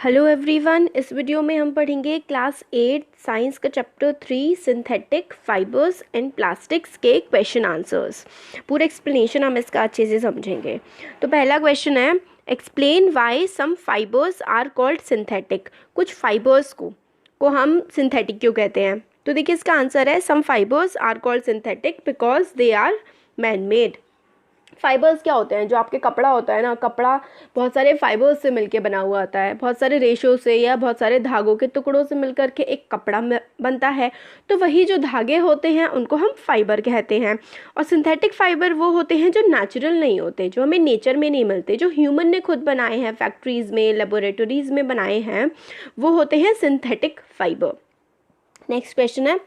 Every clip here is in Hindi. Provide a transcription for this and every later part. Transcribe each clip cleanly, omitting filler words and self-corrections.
हेलो एवरीवन, इस वीडियो में हम पढ़ेंगे क्लास 8 साइंस का chapter 3 synthetic fibres and plastics के क्वेश्चन आंसर्स। पूरा एक्सप्लेनेशन हम इसका अच्छे से समझेंगे। तो पहला क्वेश्चन है, explain why some fibres are called synthetic. कुछ फाइबर्स को हम सिंथेटिक क्यों कहते हैं? तो देखिए इसका आंसर है, some fibres are called synthetic because they are man made. Fibres क्या होते हैं? जो आपके कपड़ा होता है ना, कपड़ा बहुत सारे फाइबर्स से मिलके बना हुआ होता है, बहुत सारे रेशों से या बहुत सारे धागों के टुकड़ों से मिलकर के एक कपड़ा बनता है। तो वही जो धागे होते हैं उनको हम फाइबर कहते हैं। और सिंथेटिक फाइबर वो होते हैं जो नेचुरल नहीं होते, जो हमें नेचर में नहीं मिलते, जो ह्यूमन ने खुद बनाए हैं, फैक्ट्रीज में, लेबोरेटरीज में बनाए हैं, वो होते हैं सिंथेटिक फाइबर। नेक्स्ट क्वेश्चन है,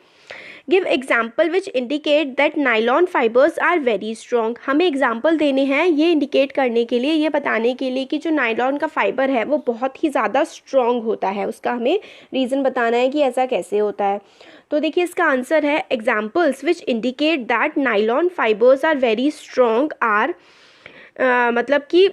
give example which indicate that nylon fibres are very strong. हमें एग्जाम्पल देने हैं ये इंडिकेट करने के लिए, ये बताने के लिए कि जो नाइलॉन का फाइबर है वो बहुत ही ज़्यादा स्ट्रॉन्ग होता है। उसका हमें रीज़न बताना है कि ऐसा कैसे होता है। तो देखिए इसका आंसर है, examples which indicate that nylon fibres are very strong are, मतलब कि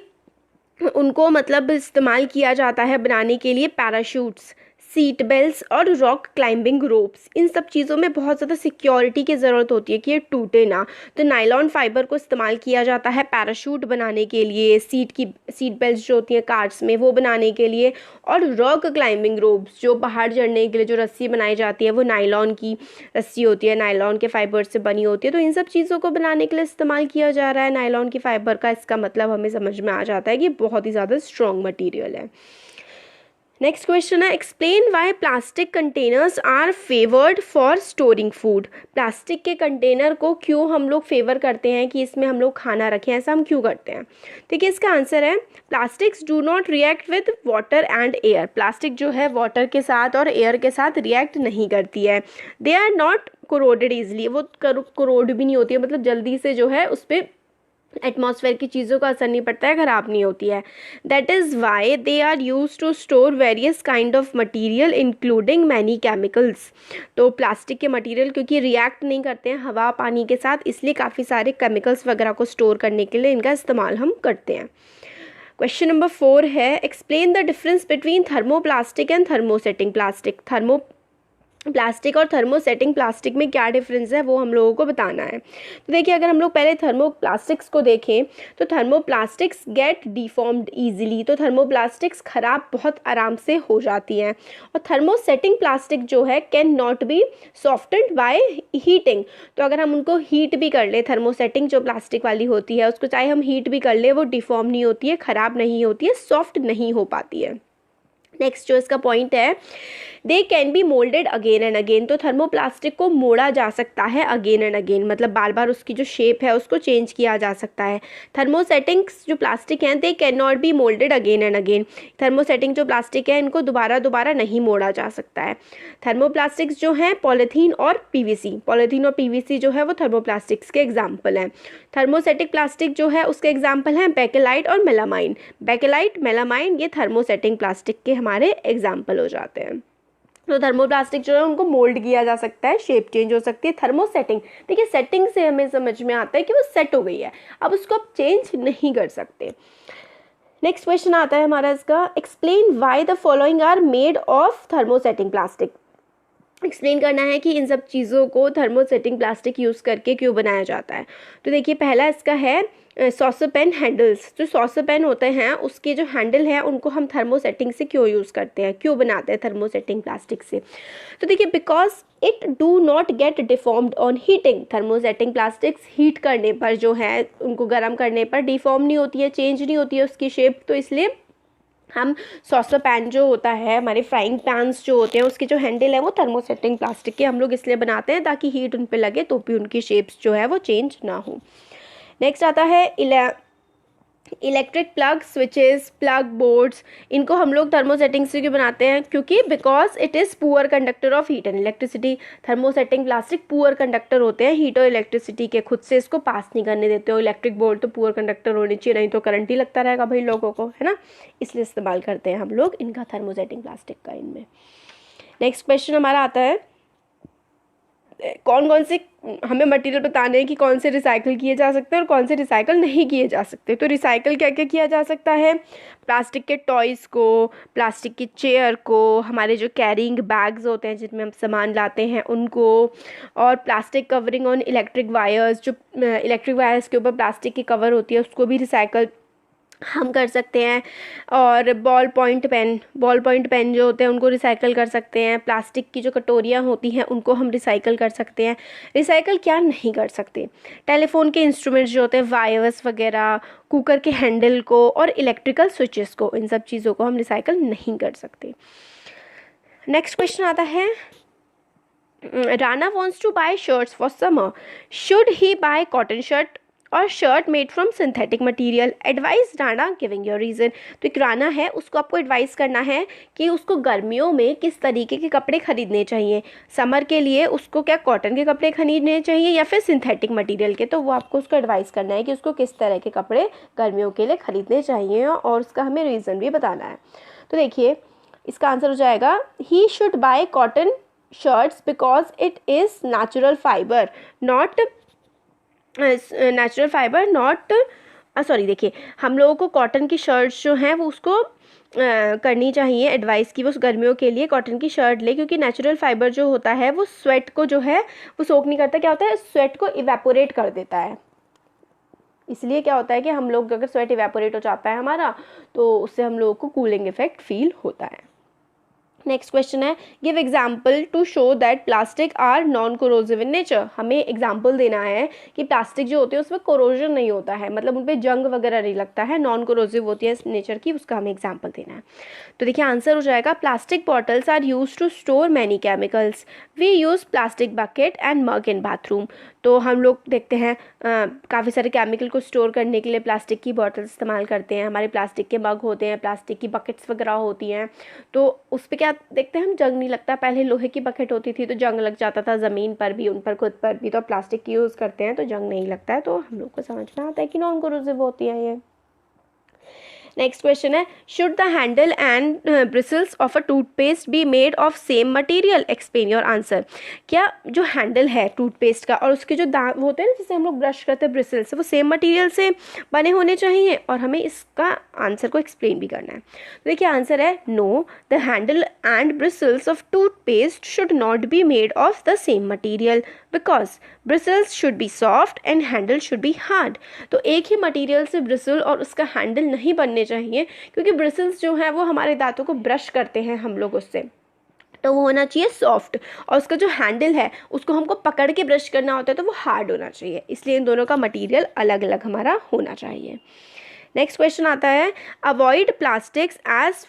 उनको मतलब इस्तेमाल किया जाता है बनाने के लिए पैराशूट्स, सीट बेल्ट्स और रॉक क्लाइंबिंग रोप्स। इन सब चीज़ों में बहुत ज़्यादा सिक्योरिटी की ज़रूरत होती है कि ये टूटे ना। तो नाइलॉन फाइबर को इस्तेमाल किया जाता है पैराशूट बनाने के लिए, सीट बेल्ट्स जो होती हैं कार्स में वो बनाने के लिए, और रॉक क्लाइंबिंग रोप्स जो पहाड़ चढ़ने के लिए जो रस्सी बनाई जाती है वो नाइलॉन की रस्सी होती है, नाइलॉन के फाइबर से बनी होती है। तो इन सब चीज़ों को बनाने के लिए इस्तेमाल किया जा रहा है नाइलॉन की फाइबर का। इसका मतलब हमें समझ में आ जाता है कि बहुत ही ज़्यादा स्ट्रॉन्ग मटीरियल है। नेक्स्ट क्वेश्चन है, explain why plastic containers are favoured for storing food. Plastic के कंटेनर को क्यों हम लोग फेवर करते हैं कि इसमें हम लोग खाना रखें, ऐसा हम क्यों करते हैं? देखिए इसका आंसर है, plastics do not react with water and air. Plastic जो है वाटर के साथ और एयर के साथ रिएक्ट नहीं करती है। They are not corroded easily, वो कोरोड भी नहीं होती है, मतलब जल्दी से जो है उस पर एटमॉस्फेयर की चीज़ों का असर नहीं पड़ता है, ख़राब नहीं होती है। That is why they are use to store various kind of material including many chemicals. तो प्लास्टिक के मटीरियल क्योंकि रिएक्ट नहीं करते हैं हवा पानी के साथ, इसलिए काफ़ी सारे केमिकल्स वगैरह को स्टोर करने के लिए इनका इस्तेमाल हम करते हैं। क्वेश्चन नंबर 4 है, explain the difference between thermoplastic and thermosetting plastic. Plastic और थर्मोसेटिंग प्लास्टिक में क्या डिफरेंस है वो हम लोगों को बताना है। तो देखिए अगर हम लोग पहले थर्मोप्लास्टिक्स को देखें तो थर्मोप्लास्टिक्स गेट डिफॉर्म्ड ईजिली। तो थर्मोप्लास्टिक्स खराब बहुत आराम से हो जाती हैं। और थर्मोसेटिंग प्लास्टिक जो है can not be softened by heating. तो अगर हम उनको हीट भी कर ले, थर्मोसेटिंग जो प्लास्टिक वाली होती है उसको चाहे हम हीट भी कर ले, वो डिफॉर्म नहीं होती है, ख़राब नहीं होती है, सॉफ्ट नहीं हो पाती है। नेक्स्ट जो इसका पॉइंट है, they can be moulded again and again. तो थर्मोप्लास्टिक को मोड़ा जा सकता है अगेन एंड अगेन, मतलब बार बार उसकी जो शेप है उसको चेंज किया जा सकता है। थर्मोसेटिंग्स जो प्लास्टिक हैं they can not be moulded again and again. Thermosetting जो प्लास्टिक है इनको दोबारा दोबारा नहीं मोड़ा जा सकता है। थर्मोप्लास्टिक्स जो हैं पॉलीथीन और पीवीसी जो है वो थर्मोप्लास्टिक्स के एग्जाम्पल हैं। थर्मोसेटिक प्लास्टिक जो है उसके एग्जाम्पल हैं बेकेलाइट और मेलामाइन। बेकेलाइट मेलामाइन ये थर्मोसेटिंग प्लास्टिक के हमारे एग्जाम्पल हो जाते हैं। तो थर्मोप्लास्टिक जो है उनको मोल्ड किया जा सकता है, शेप चेंज हो सकती है। थर्मोसेटिंग, देखिए सेटिंग से हमें समझ में आता है कि वो सेट हो गई है, अब उसको आप चेंज नहीं कर सकते। नेक्स्ट क्वेश्चन आता है हमारा इसका, explain why the following are made of thermosetting plastic. Explain करना है कि इन सब चीज़ों को थर्मोसेटिंग प्लास्टिक यूज़ करके क्यों बनाया जाता है। तो देखिए पहला इसका है सॉसपेन हैंडल्स। जो सॉसपेन होते हैं उसके जो हैंडल हैं उनको हम थर्मोसेटिंग से क्यों यूज़ करते हैं, क्यों बनाते हैं थर्मोसेटिंग प्लास्टिक से? तो देखिए because it do not gate deformed on heating. Thermosetting plastics heat करने पर जो है, उनको गर्म करने पर डिफॉर्म नहीं होती है, चेंज नहीं होती है उसकी शेप। तो इसलिए हम सॉसर पैन जो होता है, हमारे फ्राइंग पैन्स जो होते हैं उसके जो हैंडल है वो थर्मोसेटिंग प्लास्टिक के हम लोग इसलिए बनाते हैं ताकि हीट उन पे लगे तो भी उनकी शेप्स जो है वो चेंज ना हो। नेक्स्ट आता है electric plug switches, plug boards. इनको हम लोग थर्मोसेटिंग से क्यों बनाते हैं? क्योंकि because it is poor conductor of heat and electricity. Thermosetting plastic poor conductor होते हैं हीट और इलेक्ट्रिसिटी के, खुद से इसको पास नहीं करने देते हो। इलेक्ट्रिक बोर्ड तो पुअर कंडक्टर होने चाहिए, नहीं तो करंट ही लगता रहेगा भाई लोगों को, है ना। इसलिए इस्तेमाल करते हैं हम लोग इनका थर्मोसेटिंग प्लास्टिक का इनमें। नेक्स्ट क्वेश्चन हमारा आता है, कौन कौन से हमें मटेरियल बताने हैं कि कौन से रिसाइकल किए जा सकते हैं और कौन से रिसाइकल नहीं किए जा सकते। तो रिसाइकल क्या क्या किया जा सकता है, प्लास्टिक के टॉयज़ को, प्लास्टिक की चेयर को, हमारे जो कैरिंग बैग्स होते हैं जिनमें हम सामान लाते हैं उनको, और plastic covering on electric wires, जो इलेक्ट्रिक वायर्स के ऊपर प्लास्टिक की कवर होती है उसको भी रिसाइकल हम कर सकते हैं। और बॉल पॉइंट पेन जो होते हैं उनको रिसाइकल कर सकते हैं। प्लास्टिक की जो कटोरियाँ होती हैं उनको हम रिसाइकल कर सकते हैं। रिसाइकल क्या नहीं कर सकते, टेलीफोन के इंस्ट्रूमेंट्स जो होते हैं, वायर्स वगैरह, कुकर के हैंडल को और इलेक्ट्रिकल स्विचेस को, इन सब चीज़ों को हम रिसाइकल नहीं कर सकते। नेक्स्ट क्वेश्चन आता है, Rana wants to buy shirts for summer, should he buy cotton shirt और shirt made from synthetic material, advice Rana giving your reason. तो एक राना है, उसको आपको एडवाइस करना है कि उसको गर्मियों में किस तरीके के कपड़े खरीदने चाहिए। समर के लिए उसको क्या कॉटन के कपड़े खरीदने चाहिए या फिर सिंथेटिक मटेरियल के, तो वो आपको उसको एडवाइस करना है कि उसको किस तरह के कपड़े गर्मियों के लिए खरीदने चाहिए और उसका हमें रीज़न भी बताना है। तो देखिए इसका आंसर हो जाएगा, he should buy cotton shirts because it is natural fibre not sorry, देखिए हम लोगों को कॉटन की शर्ट्स जो हैं वो उसको करनी चाहिए एडवाइस की, वो गर्मियों के लिए कॉटन की शर्ट ले, क्योंकि नेचुरल फाइबर जो होता है वो स्वेट को जो है वो सोक नहीं करता, क्या होता है स्वेट को इवेपोरेट कर देता है। इसलिए क्या होता है कि हम लोग अगर स्वेट इवेपोरेट हो जाता है हमारा तो उससे हम लोगों को कूलिंग इफेक्ट फील होता है। नेक्स्ट क्वेश्चन है, give example to show that plastic are non corrosive in nature. हमें एग्जाम्पल देना है कि प्लास्टिक जो होते हैं उसमें कोरोजन नहीं होता है, मतलब उन पर जंग वगैरह नहीं लगता है, नॉन कोरोसिव होती है नेचर की, उसका हमें एग्जाम्पल देना है। तो देखिए आंसर हो जाएगा, plastic bottles are use to store many chemicals, we use plastic bucket and mug in bathroom. तो हम लोग देखते हैं काफ़ी सारे केमिकल को स्टोर करने के लिए प्लास्टिक की बॉटल इस्तेमाल करते हैं, हमारे प्लास्टिक के मग होते हैं, प्लास्टिक की बकेट्स वगैरह होती हैं, तो उस पर क्या देखते हैं हम जंग नहीं लगता। पहले लोहे की बकेट होती थी तो जंग लग जाता था, ज़मीन पर भी, उन पर खुद पर भी। तो प्लास्टिक की यूज़ करते हैं तो जंग नहीं लगता है, तो हम लोग को समझ में आता है कि नॉन कोरोसिव होती है ये। नेक्स्ट क्वेश्चन है, should the handle and bristles of a toothpaste B made of same material, explain your answer. क्या जो हैंडल है टूथपेस्ट का और उसके जो दांत होते हैं ना जिससे हम लोग ब्रश करते हैं ब्रिसल्स से, वो सेम मटेरियल से बने होने चाहिए, और हमें इसका आंसर को एक्सप्लेन भी करना है। तो देखिए आंसर है, no, the handle and bristles of toothpaste should not be made of the same material because bristles should be soft and handle should be hard. तो एक ही मटेरियल से ब्रिसल और उसका हैंडल नहीं बनने चाहिए, क्योंकि ब्रिसल्स जो है वो हमारे दांतों को ब्रश करते हैं हम लोग उससे, तो वो होना चाहिए सॉफ्ट, और उसका जो हैंडल है उसको हमको पकड़ के ब्रश करना होता है तो वो हार्ड होना चाहिए। इसलिए इन दोनों का मटेरियल अलग अलग हमारा होना चाहिए। नेक्स्ट क्वेश्चन आता है, avoid plastics as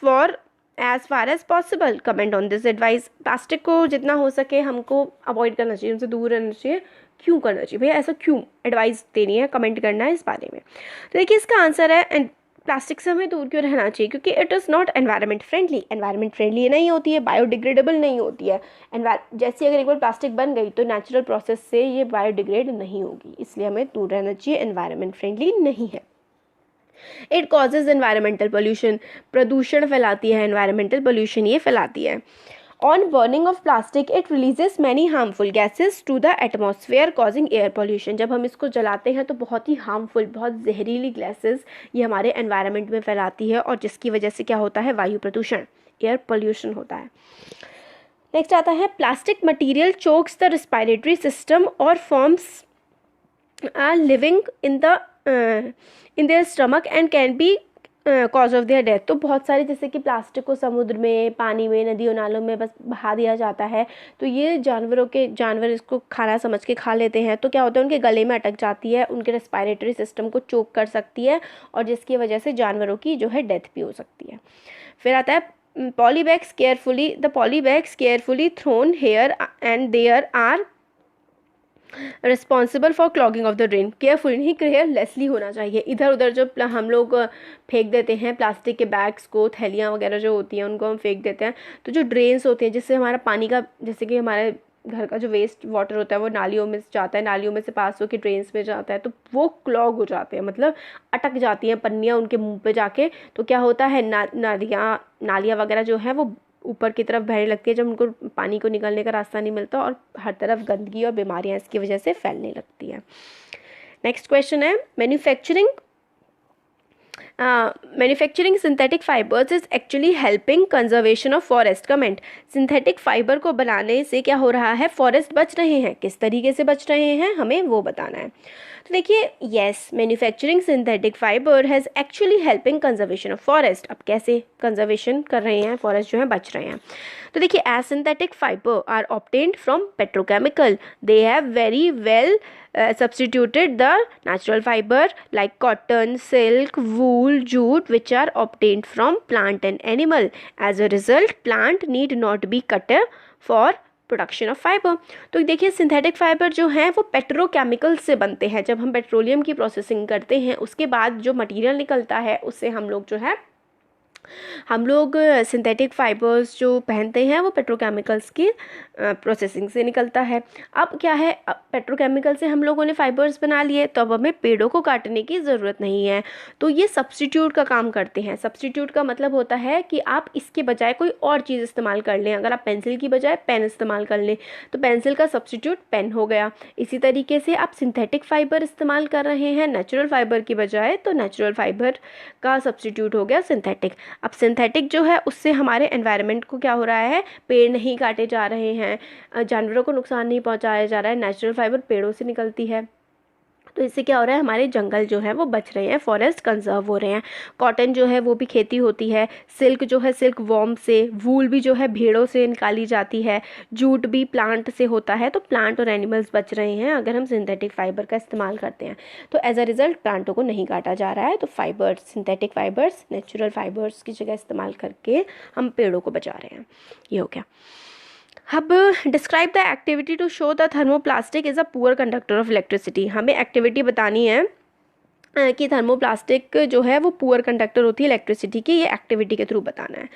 far as possible, comment on this advice. Plastic को जितना हो सके हमको अवॉइड करना चाहिए, उनसे दूर रहना चाहिए। क्यों करना चाहिए भैया, ऐसा क्यों एडवाइस देनी है, कमेंट करना है इस बारे में। तो देखिए इसका आंसर है, प्लास्टिक से हमें दूर क्यों रहना चाहिए, क्योंकि it is not environment friendly नहीं होती है, बायोडिग्रेडेबल नहीं होती है। जैसे अगर एक बार प्लास्टिक बन गई तो नेचुरल प्रोसेस से ये बायोडिग्रेड नहीं होगी, इसलिए हमें दूर रहना चाहिए, एनवायरनमेंट फ्रेंडली नहीं है। इट कॉजेज एनवायरमेंटल पोल्यूशन, प्रदूषण फैलाती है, एनवायरमेंटल पोल्यूशन ये फैलाती है। On burning of plastic it releases many harmful gases to the atmosphere causing air pollution. जब हम इसको जलाते हैं तो बहुत ही हार्मफुल, बहुत जहरीली गैसेज ये हमारे एनवायरनमेंट में फैलाती है, और जिसकी वजह से क्या होता है, वायु प्रदूषण, एयर पोल्यूशन होता है। नेक्स्ट आता है, plastic material chokes the respiratory system और forms are living in their stomach and can be cause of their death. तो बहुत सारे जैसे कि प्लास्टिक को समुद्र में, पानी में, नदियों नालों में बस बहा दिया जाता है, तो ये जानवर इसको खाना समझ के खा लेते हैं, तो क्या होता है उनके गले में अटक जाती है, उनके रेस्पिरेटरी सिस्टम को चोक कर सकती है, और जिसकी वजह से जानवरों की जो है डेथ भी हो सकती है। फिर आता है, the polybags carefully thrown here and there are responsible for clogging of the drain. Careful नहीं, केयरलेसली होना चाहिए। इधर उधर जो हम लोग फेंक देते हैं प्लास्टिक के बैग्स को, थैलियाँ वगैरह जो होती हैं उनको हम फेंक देते हैं, तो जो ड्रेन्स होती हैं जिससे हमारा पानी का, जैसे कि हमारे घर का जो वेस्ट वाटर होता है वो नालियों में जाता है, नालियों में से पास होकर ड्रेन्स में जाता है, तो वो क्लॉग हो जाते हैं, मतलब अटक जाती हैं पन्नियाँ उनके मुंह पे जाके, तो क्या होता है नालियाँ वगैरह जो है वो ऊपर की तरफ बहने लगती है जब उनको पानी को निकलने का रास्ता नहीं मिलता, और हर तरफ गंदगी और बीमारियां इसकी वजह से फैलने लगती हैं। नेक्स्ट क्वेश्चन है, manufacturing synthetic fibres is actually helping conservation of forest. Comment, synthetic fibre को बनाने से क्या हो रहा है, फॉरेस्ट बच रहे हैं, किस तरीके से बच रहे हैं हमें वो बताना है। तो देखिए, yes, manufacturing synthetic fibre has actually helping conservation of forest. अब कैसे कंजर्वेशन कर रहे हैं, फॉरेस्ट जो है बच रहे हैं। तो देखिए, as synthetic fibre are obtained from petrochemical, they have very well substituted the natural fiber like cotton, silk, wool, jute which are obtained from plant and animal. As a result, plant need not be cut for production of fibre. तो देखिए, सिंथेटिक फाइबर जो हैं वो पेट्रोकेमिकल से बनते हैं। जब हम पेट्रोलियम की प्रोसेसिंग करते हैं उसके बाद जो मटेरियल निकलता है उससे हम लोग सिंथेटिक फाइबर्स जो पहनते हैं वो पेट्रोकेमिकल्स की प्रोसेसिंग से निकलता है। अब क्या है, पेट्रोकेमिकल से हम लोगों ने फाइबर्स बना लिए, तो अब हमें पेड़ों को काटने की ज़रूरत नहीं है। तो ये सब्स्टिट्यूट का काम करते हैं। सब्स्टिट्यूट का मतलब होता है कि आप इसके बजाय कोई और चीज़ इस्तेमाल कर लें। अगर आप पेंसिल की बजाय पेन इस्तेमाल कर लें तो पेंसिल का सब्स्टिट्यूट पेन हो गया। इसी तरीके से आप सिंथेटिक फाइबर इस्तेमाल कर रहे हैं नेचुरल फाइबर की बजाय, तो नेचुरल फाइबर का सब्स्टिट्यूट हो गया सिंथेटिक। अब सिंथेटिक जो है उससे हमारे एनवायरनमेंट को क्या हो रहा है, पेड़ नहीं काटे जा रहे हैं, जानवरों को नुकसान नहीं पहुंचाया जा रहा है, नेचुरल फाइबर पेड़ों से निकलती है। तो इससे क्या हो रहा है, हमारे जंगल जो है वो बच रहे हैं, फॉरेस्ट कंजर्व हो रहे हैं। कॉटन जो है वो भी खेती होती है, सिल्क जो है सिल्क वॉर्म से, वूल भी जो है भेड़ों से निकाली जाती है, जूट भी प्लांट से होता है। तो प्लांट और एनिमल्स बच रहे हैं अगर हम सिंथेटिक फाइबर का इस्तेमाल करते हैं। तो एज अ रिजल्ट प्लांटों को नहीं काटा जा रहा है। तो fibres, synthetic fibres natural fibres की जगह इस्तेमाल करके हम पेड़ों को बचा रहे हैं। ये हो गया। अब describe the activity to show the thermoplastic is a poor conductor of electricity. हमें एक्टिविटी बतानी है कि थर्मोप्लास्टिक जो है वो पुअर कंडक्टर होती है इलेक्ट्रिसिटी की। ये एक्टिविटी के थ्रू बताना है।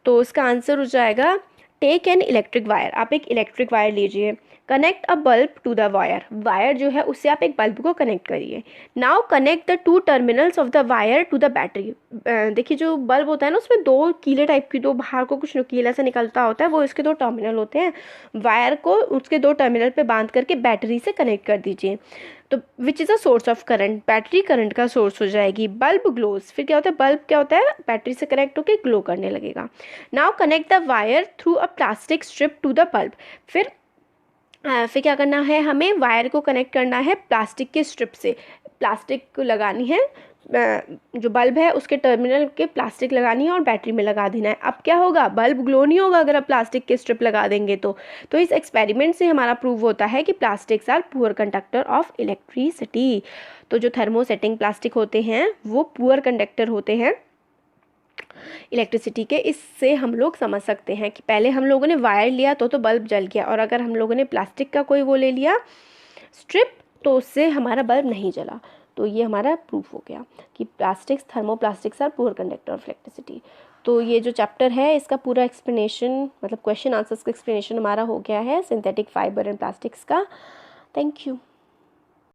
तो इसका आंसर हो जाएगा, टेक एन इलेक्ट्रिक वायर। आप एक इलेक्ट्रिक वायर लीजिए, connect a bulb to the wire. Wire जो है उससे आप एक बल्ब को कनेक्ट करिए। Now connect the two terminals of the wire to the battery. देखिए, जो बल्ब होता है ना उसमें दो कीले टाइप की, दो बाहर को कुछ नुकीला से निकलता होता है, वो इसके दो टर्मिनल होते हैं। वायर को उसके दो टर्मिनल पे बांध करके बैटरी से कनेक्ट कर दीजिए। तो which is a source of current, battery current का सोर्स हो जाएगी। बल्ब ग्लोज, फिर क्या होता है, बल्ब क्या होता है, बैटरी से कनेक्ट होकर ग्लो करने लगेगा। Now connect the wire through a plastic strip to the bulb. फिर क्या करना है, हमें वायर को कनेक्ट करना है प्लास्टिक के स्ट्रिप से। प्लास्टिक लगानी है, जो बल्ब है उसके टर्मिनल के प्लास्टिक लगानी है और बैटरी में लगा देना है। अब क्या होगा, बल्ब ग्लो नहीं होगा अगर आप प्लास्टिक के स्ट्रिप लगा देंगे तो इस एक्सपेरिमेंट से हमारा प्रूव होता है कि plastics are poor conductor of electricity. तो जो थर्मोसेटिंग प्लास्टिक होते हैं वो पुअर कंडक्टर होते हैं इलेक्ट्रिसिटी के। इससे हम लोग समझ सकते हैं कि पहले हम लोगों ने वायर लिया तो बल्ब जल गया, और अगर हम लोगों ने प्लास्टिक का कोई वो ले लिया स्ट्रिप तो उससे हमारा बल्ब नहीं जला। तो ये हमारा प्रूफ हो गया कि plastics, thermoplastics are poor conductor of electricity. तो ये जो चैप्टर है इसका पूरा एक्सप्लेनेशन, मतलब क्वेश्चन आंसर्स का एक्सप्लेनेशन हमारा हो गया है सिंथेटिक फाइबर एंड प्लास्टिक्स का। Thank you.